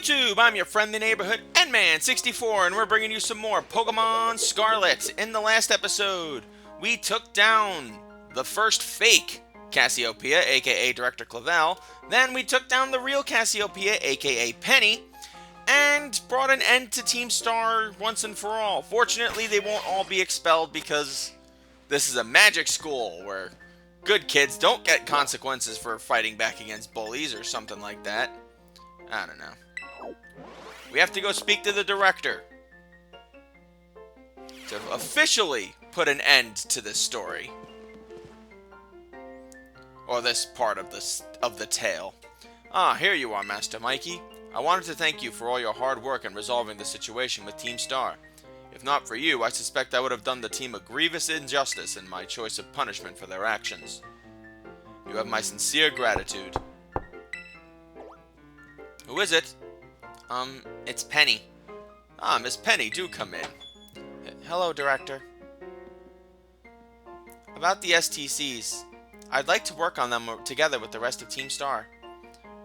YouTube, I'm your friendly neighborhood Endman64, and we're bringing you some more Pokemon Scarlet. In the last episode, we took down the first fake Cassiopeia, aka Director Clavel. Then we took down the real Cassiopeia, aka Penny, and brought an end to Team Star once and for all. Fortunately, they won't all be expelled because this is a magic school where good kids don't get consequences for fighting back against bullies or something like that. I don't know. We have to go speak to the director to officially put an end to this story. Or this part of the tale. Ah, here you are, Master Mikey. I wanted to thank you for all your hard work in resolving the situation with Team Star. If not for you, I suspect I would have done the team a grievous injustice in my choice of punishment for their actions. You have my sincere gratitude. Who is it? It's Penny. Ah, Miss Penny, do come in. Hello, Director. About the STCs, I'd like to work on them together with the rest of Team Star.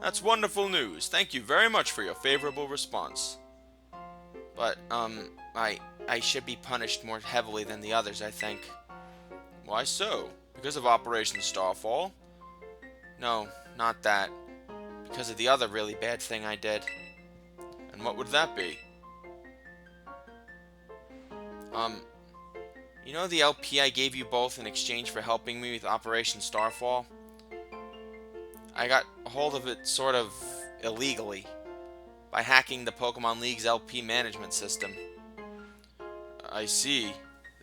That's wonderful news. Thank you very much for your favorable response. But, I should be punished more heavily than the others, I think. Why so? Because of Operation Starfall? No, not that. Because of the other really bad thing I did. And what would that be? You know the LP I gave you both in exchange for helping me with Operation Starfall? I got a hold of it sort of illegally by hacking the Pokemon League's LP management system. I see.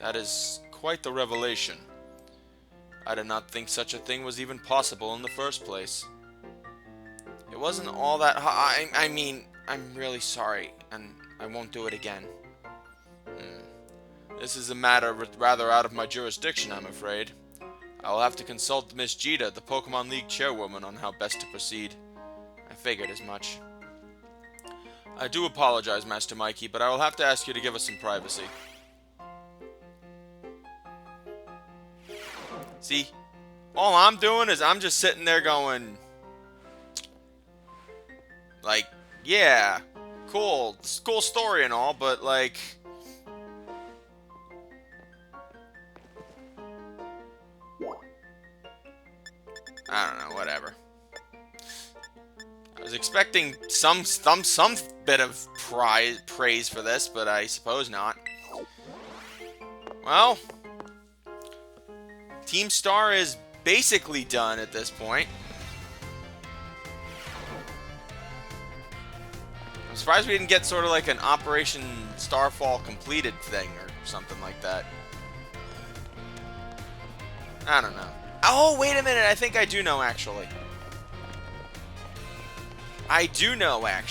That is quite the revelation. I did not think such a thing was even possible in the first place. It wasn't all that I mean, I'm really sorry, and I won't do it again. This is a matter rather out of my jurisdiction, I'm afraid. I will have to consult Miss Jita, the Pokemon League chairwoman, on how best to proceed. I figured as much. I do apologize, Master Mikey, but I will have to ask you to give us some privacy. See, all I'm doing is I'm just sitting there going, like, yeah, cool story and all, but like, I don't know, whatever. I was expecting some bit of praise for this, but I suppose not. Well, Team Star is basically done at this point. I'm surprised we didn't get sort of like an Operation Starfall completed thing or something like that. I don't know. Oh, wait a minute. I think I do know, actually. I do know why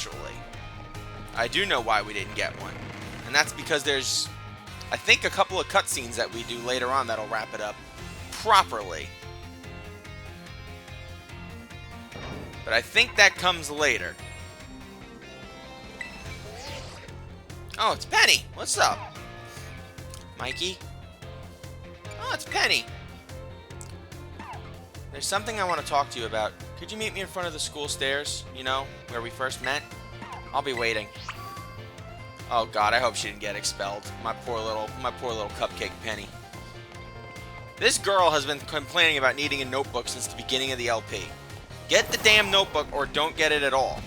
we didn't get one. And that's because there's, I think, a couple of cutscenes that we do later on that'll wrap it up properly. But I think that comes later. Oh, it's Penny. What's up? Mikey? Oh, it's Penny. There's something I want to talk to you about. Could you meet me in front of the school stairs? You know, where we first met? I'll be waiting. Oh God, I hope she didn't get expelled. My poor little cupcake Penny. This girl has been complaining about needing a notebook since the beginning of the LP. Get the damn notebook or don't get it at all.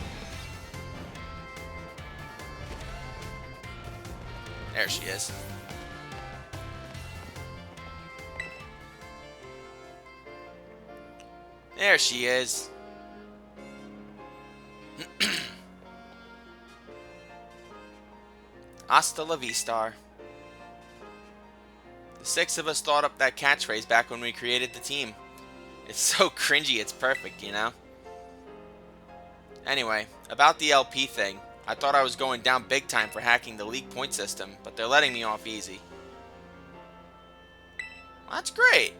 There she is. There she is. Hasta la vista. The six of us thought up that catchphrase back when we created the team. It's so cringy, it's perfect, you know? Anyway, about the LP thing, I thought I was going down big time for hacking the league point system, but they're letting me off easy. Well, that's great.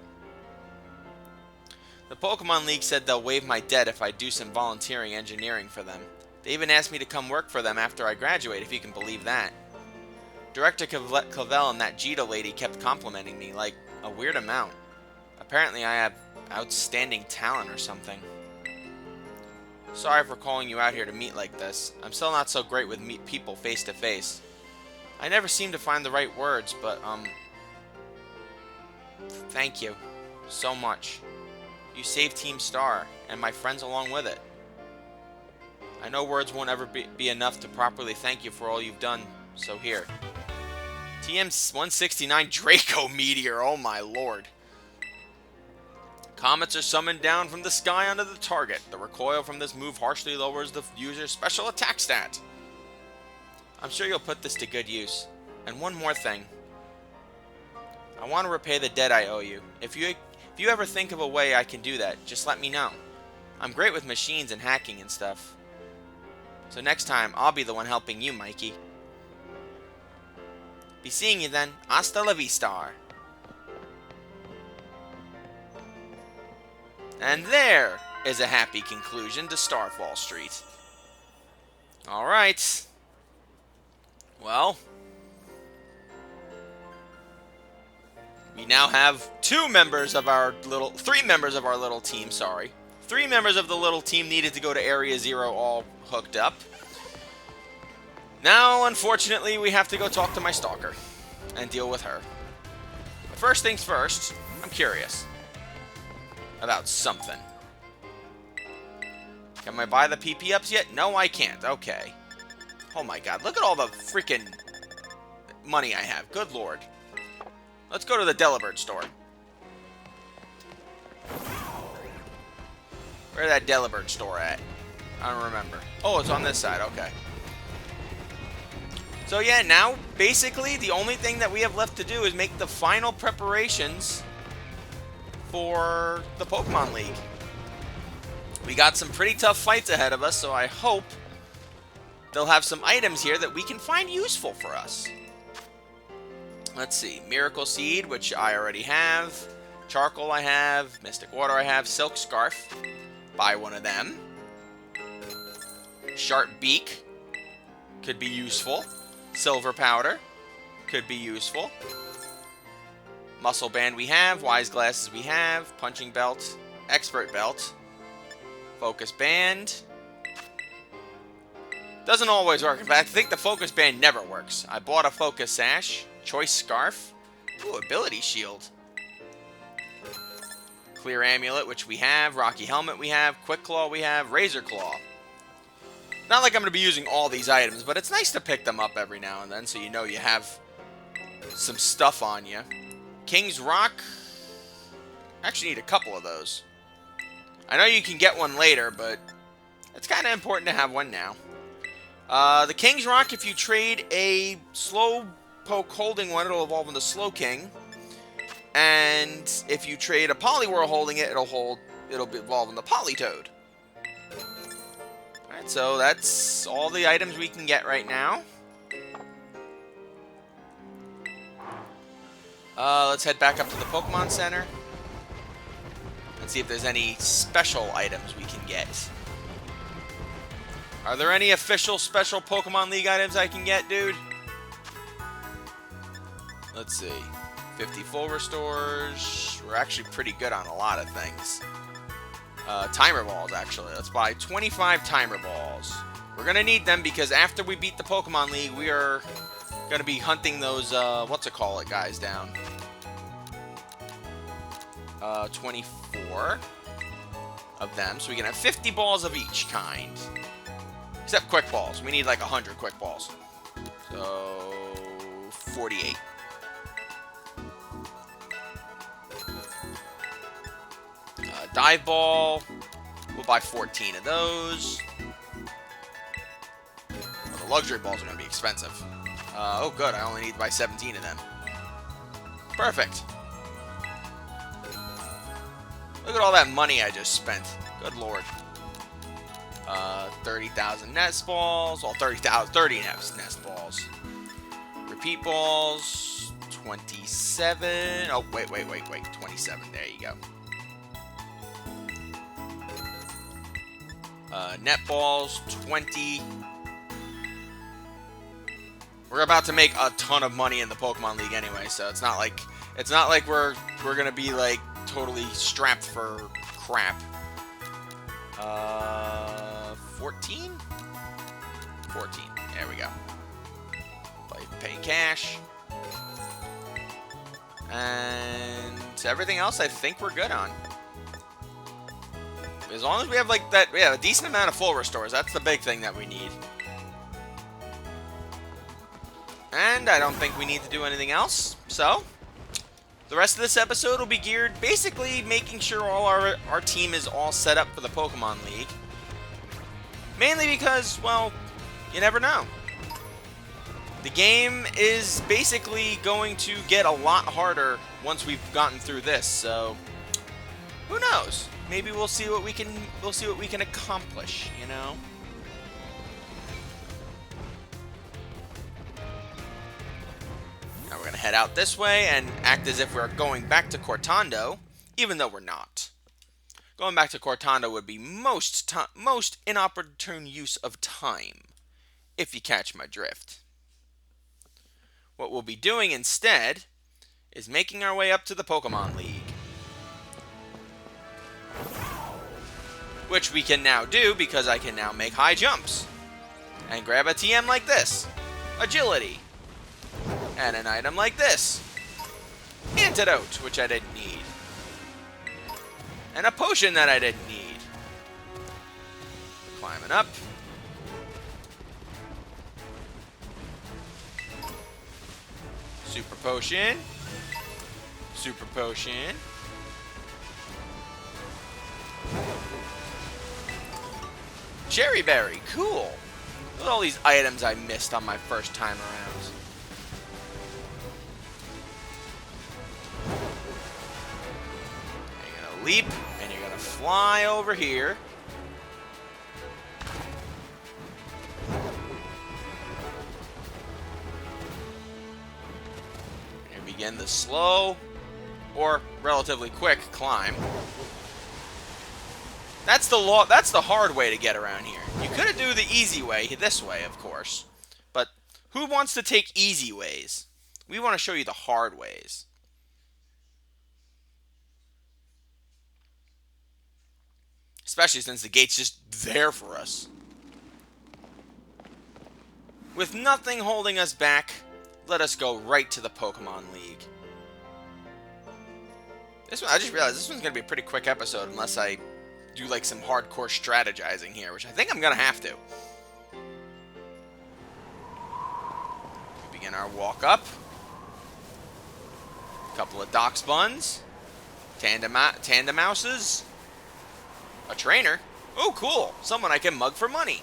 The Pokemon League said they'll waive my debt if I do some volunteering engineering for them. They even asked me to come work for them after I graduate, if you can believe that. Director Clavel and that Jita lady kept complimenting me, like, a weird amount. Apparently I have outstanding talent or something. Sorry for calling you out here to meet like this. I'm still not so great with meet people face to face. I never seem to find the right words, but, thank you so much. You saved Team Star, and my friends along with it. I know words won't ever be enough to properly thank you for all you've done, so here. TM-169 Draco Meteor, oh my lord. Comets are summoned down from the sky onto the target. The recoil from this move harshly lowers the user's special attack stat. I'm sure you'll put this to good use. And one more thing. I want to repay the debt I owe you. If you ever think of a way I can do that, just let me know. I'm great with machines and hacking and stuff. So next time, I'll be the one helping you, Mikey. Be seeing you then. Hasta la vista. And there is a happy conclusion to Starfall Street. Alright. Well, we now have three members of our little team, sorry. 3 members of the little team needed to go to Area Zero all hooked up. Now, unfortunately, we have to go talk to my stalker and deal with her. But first things first, I'm curious about something. Can I buy the PP ups yet? No, I can't. Okay. Oh my god, look at all the freaking money I have. Good lord. Let's go to the Delibird store. Where's that Delibird store at? I don't remember. Oh, it's on this side. Okay. So yeah, now, basically, the only thing that we have left to do is make the final preparations for the Pokemon League. We got some pretty tough fights ahead of us, so I hope they'll have some items here that we can find useful for us. Let's see. Miracle Seed, which I already have. Charcoal I have. Mystic Water I have. Silk Scarf. Buy one of them. Sharp Beak. Could be useful. Silver Powder. Could be useful. Muscle Band we have. Wise Glasses we have. Punching Belt. Expert Belt. Focus Band. Doesn't always work. In fact, I think the Focus Band never works. I bought a Focus Sash. Choice Scarf. Ooh, Ability Shield. Clear Amulet, which we have. Rocky Helmet we have. Quick Claw we have. Razor Claw. Not like I'm going to be using all these items, but it's nice to pick them up every now and then so you know you have some stuff on you. King's Rock. Actually need a couple of those. I know you can get one later, but it's kind of important to have one now. The King's Rock, if you trade a Slow Poke holding one, it'll evolve into Slow King. And if you trade a Poliwhirl holding it, it'll evolve into Politoad. Alright, so that's all the items we can get right now. Let's head back up to the Pokemon Center. And see if there's any special items we can get. Are there any official special Pokemon League items I can get, dude? Let's see. 50 full restores. We're actually pretty good on a lot of things. Timer balls, actually. Let's buy 25 timer balls. We're going to need them because after we beat the Pokemon League, we are going to be hunting those, what's-it-call-it guys down. 24 of them. So we can have 50 balls of each kind. Except quick balls. We need like 100 quick balls. So, 48. Dive ball. We'll buy 14 of those. Well, the luxury balls are going to be expensive. Oh, good. I only need to buy 17 of them. Perfect. Look at all that money I just spent. Good lord. 30,000 nest balls. Well, 30 nest balls. Repeat balls. 27. Oh, wait. 27. There you go. Net balls, 20. We're about to make a ton of money in the Pokemon League anyway, so it's not like we're gonna be like totally strapped for crap. 14? 14. There we go. Pay cash. And everything else I think we're good on. As long as we have like that, a decent amount of full restores. That's the big thing that we need. And I don't think we need to do anything else. So, the rest of this episode will be geared basically making sure all our team is all set up for the Pokemon League. Mainly because, well, you never know. The game is basically going to get a lot harder once we've gotten through this, so who knows? Maybe we'll see what we can accomplish, you know? Now we're going to head out this way and act as if we're going back to Cortando, even though we're not. Going back to Cortando would be most inopportune use of time, if you catch my drift. What we'll be doing instead is making our way up to the Pokemon League. Which we can now do because I can now make high jumps. And grab a TM like this. Agility. And an item like this. Antidote, which I didn't need. And a potion that I didn't need. Climbing up. Super potion. Super potion. Cherry berry, cool. Look at all these items I missed on my first time around. You're gonna leap, and you're gonna fly over here. And you begin the slow, or relatively quick, climb. That's the hard way to get around here. You could do the easy way, this way, of course. But who wants to take easy ways? We want to show you the hard ways. Especially since the gate's just there for us. With nothing holding us back, let us go right to the Pokemon League. This one, I just realized this one's going to be a pretty quick episode unless I do like some hardcore strategizing here, which I think I'm gonna have to. We begin our walk up. A couple of Dox Buns, Tandem Mouses, a trainer. Oh, cool! Someone I can mug for money.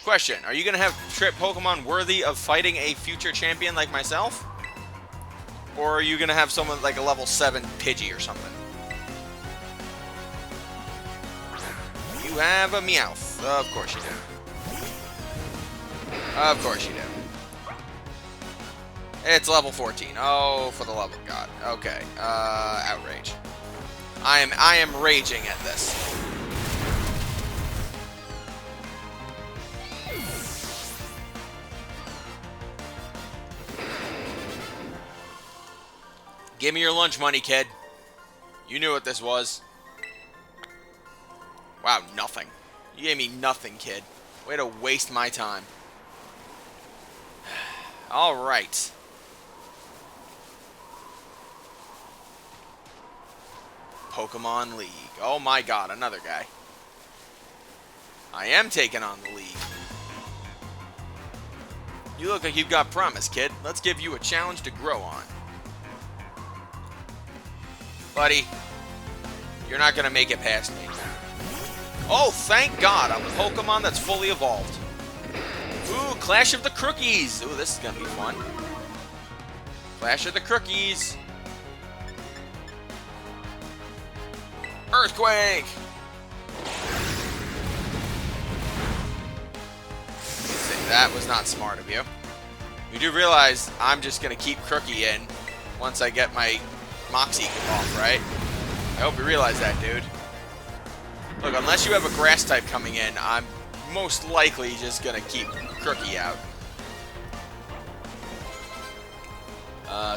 Question: are you gonna have Pokemon worthy of fighting a future champion like myself? Or are you going to have someone like a level 7 Pidgey or something? You have a Meowth. Of course you do. Of course you do. It's level 14. Oh, for the love of God. Okay. Outrage. I am raging at this. Give me your lunch money, kid. You knew what this was. Wow, nothing. You gave me nothing, kid. Way to waste my time. Alright. Pokemon League. Oh my god, another guy. I am taking on the league. You look like you've got promise, kid. Let's give you a challenge to grow on. Buddy, you're not going to make it past me. Oh, thank God, I'm a Pokemon that's fully evolved. Ooh, Clash of the Crookies. Ooh, this is going to be fun. Clash of the Crookies. Earthquake. That was not smart of you. You do realize I'm just going to keep Crookie in once I get my Moxie off, right? I hope you realize that, dude. Look, unless you have a grass type coming in, I'm most likely just gonna keep Crookie out.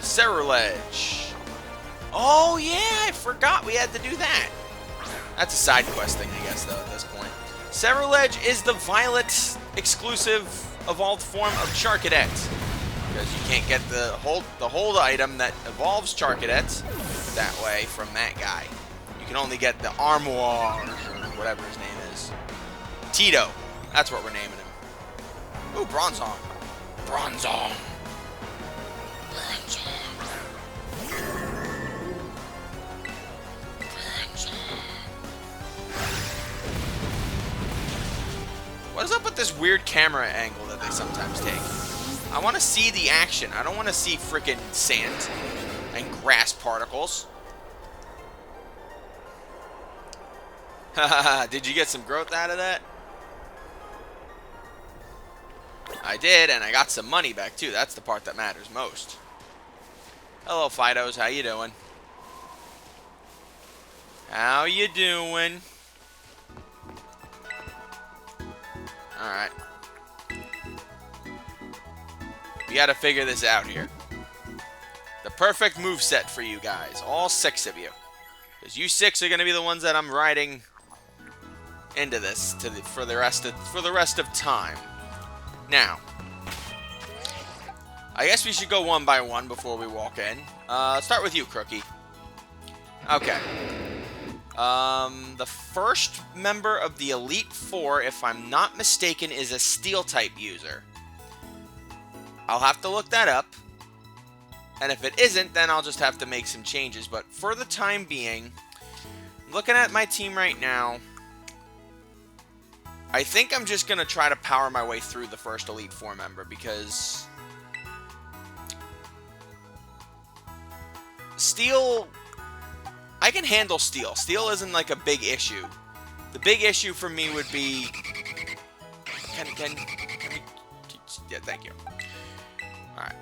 Ceruledge. Oh, yeah, I forgot we had to do that. That's a side quest thing, I guess, though, at this point. Ceruledge is the Violet exclusive evolved form of Charcadet. Because you can't get the hold item that evolves Charcadet that way from that guy. You can only get the Armoire, or whatever his name is. Tito. That's what we're naming him. Ooh, Bronzong. Bronzong. Bronzong. What is up with this weird camera angle that they sometimes take? I want to see the action. I don't want to see frickin' sand and grass particles. Haha, did you get some growth out of that? I did, and I got some money back too. That's the part that matters most. Hello, Fidos. How you doing? How you doing? Alright. We gotta figure this out here. The perfect moveset for you guys. All 6 of you. Because you 6 are gonna be the ones that I'm riding into this for the rest of time. Now, I guess we should go one by one before we walk in. Start with you, Crookie. Okay. The first member of the Elite Four, if I'm not mistaken, is a Steel-type user. I'll have to look that up. And if it isn't, then I'll just have to make some changes. But for the time being, looking at my team right now, I think I'm just going to try to power my way through the first Elite Four member because Steel, I can handle Steel. Steel isn't like a big issue. The big issue for me would be, yeah, thank you. Alright.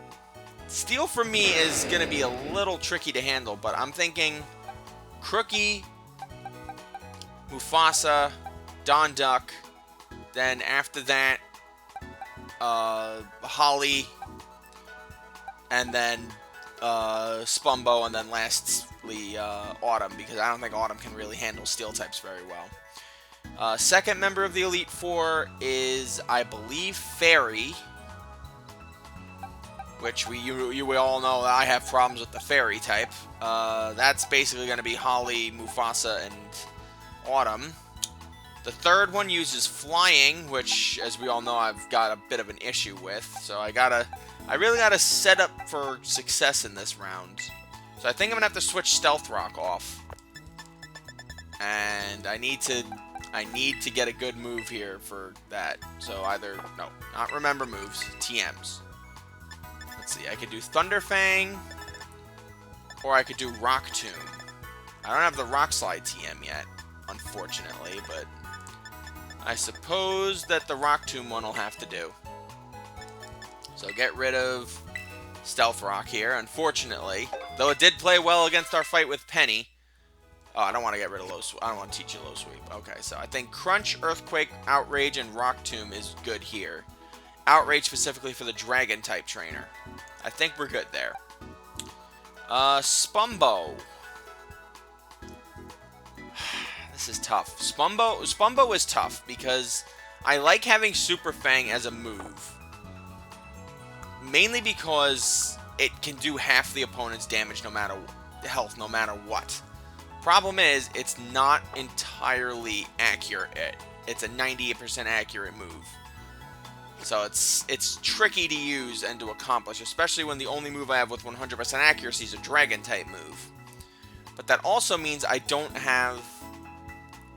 Steel for me is going to be a little tricky to handle, but I'm thinking Crookie, Mufasa, Don Duck, then after that, Holly, and then Spumbo, and then lastly Autumn, because I don't think Autumn can really handle Steel types very well. Second member of the Elite Four is, I believe, Fairy, which you all know that I have problems with the Fairy type. That's basically going to be Holly, Mufasa, and Autumn. The third one uses Flying, which, as we all know, I've got a bit of an issue with. So I really gotta set up for success in this round. So I think I'm gonna have to switch Stealth Rock off, and I need to get a good move here for that. So either not remember moves, TMs. Let's see, I could do Thunder Fang, or I could do Rock Tomb. I don't have the Rock Slide TM yet, unfortunately, but I suppose that the Rock Tomb one will have to do. So get rid of Stealth Rock here, unfortunately. Though it did play well against our fight with Penny. Oh, I don't want to get rid of Low Sweep. I don't want to teach you Low Sweep. Okay, so I think Crunch, Earthquake, Outrage, and Rock Tomb is good here. Outrage specifically for the Dragon-type trainer. I think we're good there. Spumbo. This is tough. Spumbo is tough because I like having Super Fang as a move. Mainly because it can do half the opponent's damage no matter what. Problem is, it's not entirely accurate. It's a 98% accurate move. So it's tricky to use and to accomplish, especially when the only move I have with 100% accuracy is a Dragon-type move. But that also means I don't have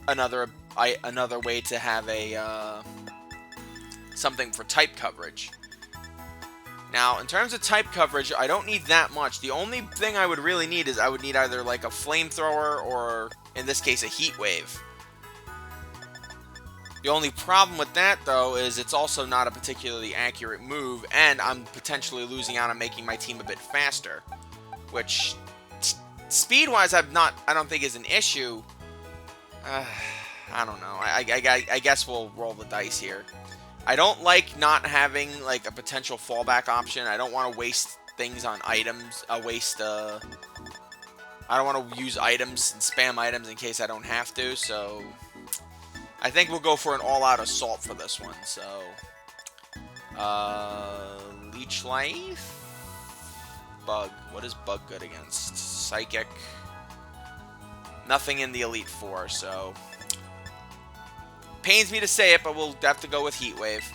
another way to have a something for type coverage. Now, in terms of type coverage, I don't need that much. The only thing I would really need is I would need either like a flamethrower or, in this case, a heat wave. The only problem with that, though, is it's also not a particularly accurate move, and I'm potentially losing out on making my team a bit faster, which speed-wise I don't think is an issue. I don't know. I guess we'll roll the dice here. I don't like not having like a potential fallback option. I don't want to waste things on items. I don't want to use items and spam items in case I don't have to, so I think we'll go for an all-out assault for this one. So, Leech Life? Bug. What is Bug good against? Psychic. Nothing in the Elite Four, so pains me to say it, but we'll have to go with Heat Wave.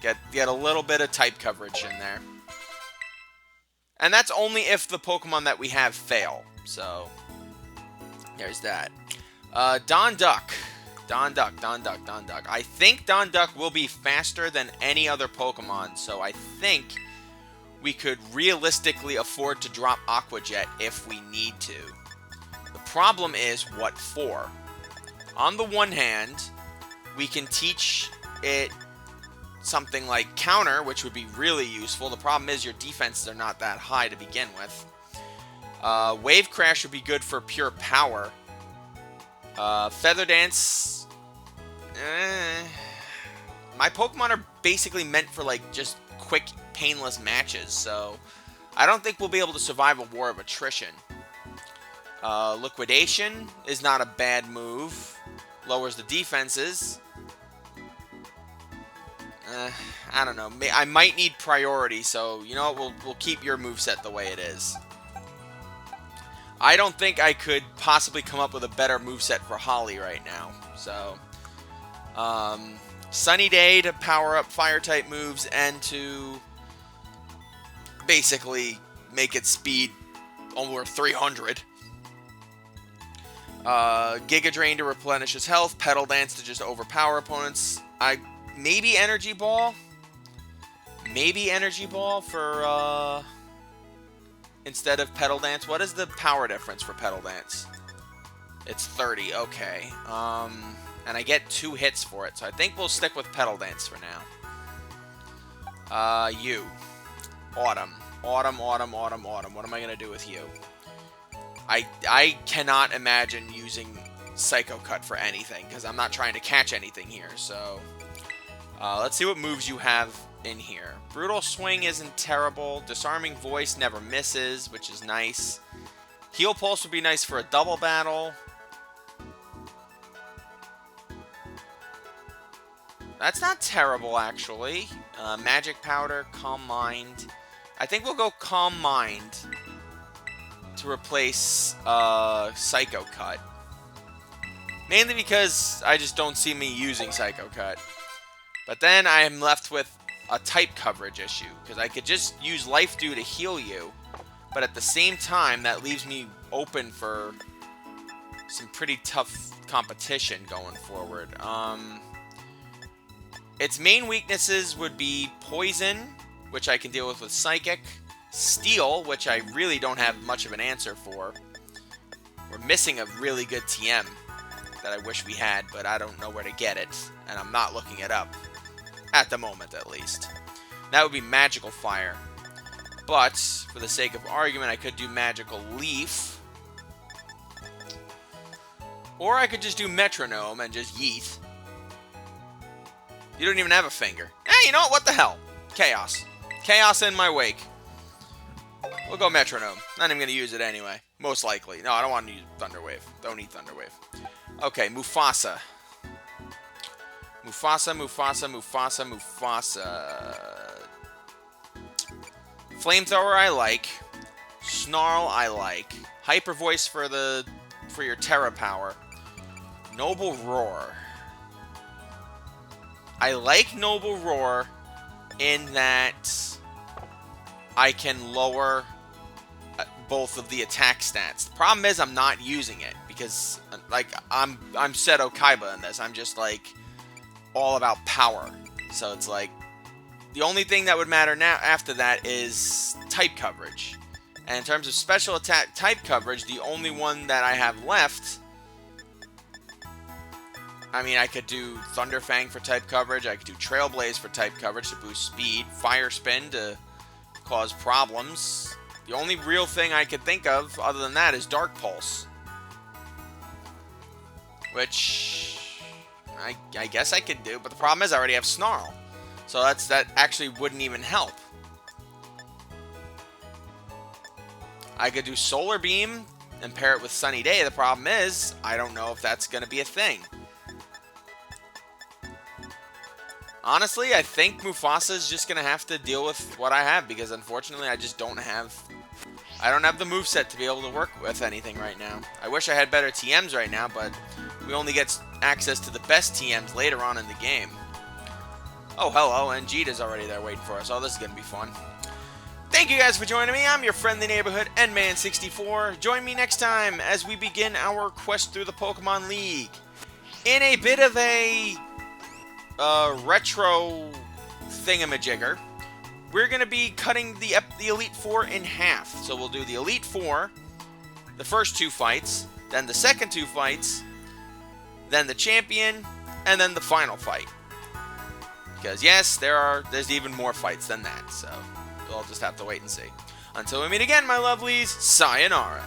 Get a little bit of type coverage in there. And that's only if the Pokemon that we have fail. So, there's that. Donduck. Donduck. I think Donduck will be faster than any other Pokemon, so I think we could realistically afford to drop Aqua Jet if we need to. The problem is, what for? On the one hand, we can teach it something like Counter, which would be really useful. The problem is your defenses are not that high to begin with. Wave Crash would be good for pure power. Feather Dance. My Pokemon are basically meant for like just quick, painless matches, so I don't think we'll be able to survive a war of attrition. Liquidation is not a bad move. Lowers the defenses. I don't know. I might need priority, so you know what? We'll keep your moveset the way it is. I don't think I could possibly come up with a better moveset for Holly right now. So, Sunny Day to power up Fire-type moves and to basically make its speed over 300. Giga Drain to replenish his health. Petal Dance to just overpower opponents. Maybe Energy Ball. Maybe Energy Ball for instead of Petal Dance. What is the power difference for Petal Dance? It's 30. Okay. And I get 2 hits for it, so I think we'll stick with Petal Dance for now. You. Autumn. What am I gonna do with you? I cannot imagine using Psycho Cut for anything, because I'm not trying to catch anything here, so let's see what moves you have in here. Brutal Swing isn't terrible. Disarming Voice never misses, which is nice. Heal Pulse would be nice for a double battle. That's not terrible, actually. Magic Powder, Calm Mind. I think we'll go Calm Mind to replace Psycho Cut. Mainly because I just don't see me using Psycho Cut. But then I am left with a type coverage issue, because I could just use Life Dew to heal you, but at the same time, that leaves me open for some pretty tough competition going forward. Its main weaknesses would be Poison, which I can deal with Psychic, Steel, which I really don't have much of an answer for. We're missing a really good TM that I wish we had, but I don't know where to get it, and I'm not looking it up. At the moment, at least. That would be Magical Fire. But, for the sake of argument, I could do Magical Leaf. Or I could just do Metronome and just yeet. You don't even have a finger. You know what? What the hell? Chaos. Chaos in my wake. We'll go Metronome. Not even going to use it anyway. Most likely. No, I don't want to use Thunder Wave. Don't need Thunder Wave. Okay, Mufasa. Mufasa. Flamethrower I like. Snarl I like. Hyper Voice for your Terra power. Noble Roar. I like Noble Roar in that I can lower both of the attack stats. The problem is I'm not using it because like I'm Seto Kaiba in this. I'm just like all about power. So it's like the only thing that would matter now after that is type coverage. And in terms of special attack type coverage, the only one that I have left, I mean, I could do Thunder Fang for type coverage, I could do Trailblaze for type coverage to boost speed, Fire Spin to cause problems. The only real thing I could think of other than that is Dark Pulse, which I guess I could do, but the problem is I already have Snarl. So that actually wouldn't even help. I could do Solar Beam and pair it with Sunny Day. The problem is, I don't know if that's going to be a thing. Honestly, I think Mufasa is just going to have to deal with what I have, because unfortunately I just don't have... I don't have the moveset to be able to work with anything right now. I wish I had better TMs right now, but we only get access to the best TMs later on in the game. Oh, hello, and Jeeta's already there waiting for us. Oh, this is going to be fun. Thank you guys for joining me. I'm your friendly neighborhood N-Man64. Join me next time as we begin our quest through the Pokemon League. In a bit of a retro thingamajigger, we're going to be cutting the Elite Four in half. So we'll do the Elite Four, the first 2 fights, then the second 2 fights, then the champion, and then the final fight. Because yes, there's even more fights than that, so we'll just have to wait and see. Until we meet again, my lovelies, sayonara.